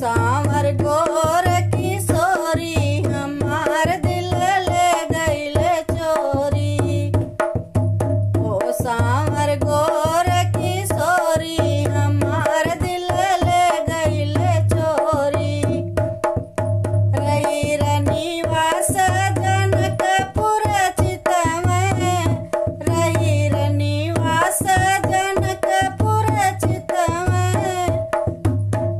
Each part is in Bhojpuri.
सांवर गोर किशोरी हमार दिल ले गईले चोरी। ओ सांवर गोर किशोरी हमार दिल ले गईले चोरी। रही रनिवास जनकपुर चित में, रही रनिवास जनकपुर चित में।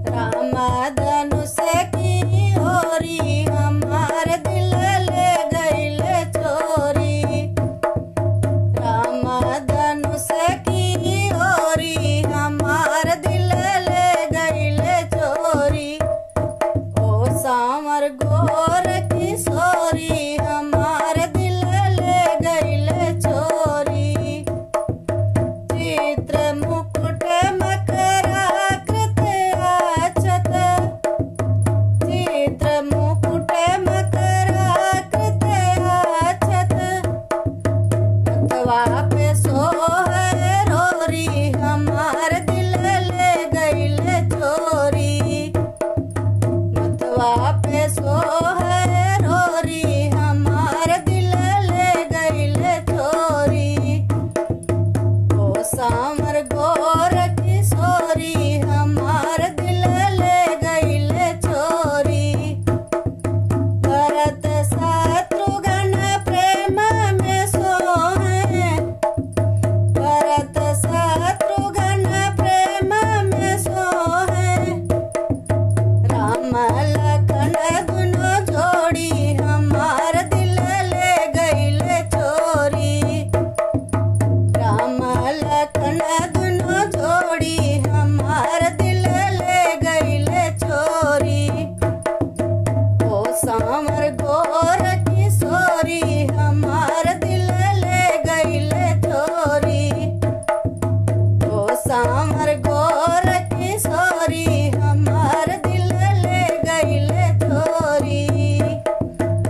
राम धनुष की होरी हमार दिल ले गईले चोरी। राम धनुष की होरी हमार दिल ले गईले चोरी। ओ सांवर गोर किशोरी हमार दिल ले गईले चोरी। चित्र मुकुट मकराकृत अक्षत, चित्र मुकुट मकराकृत अक्षत। मुखवा पे सोहे रोरी हमार दिल ले गईले चोरी। मुखवा पे सोहे रोरी हमार दिल ले गईले चोरी। ओ सांवर गोर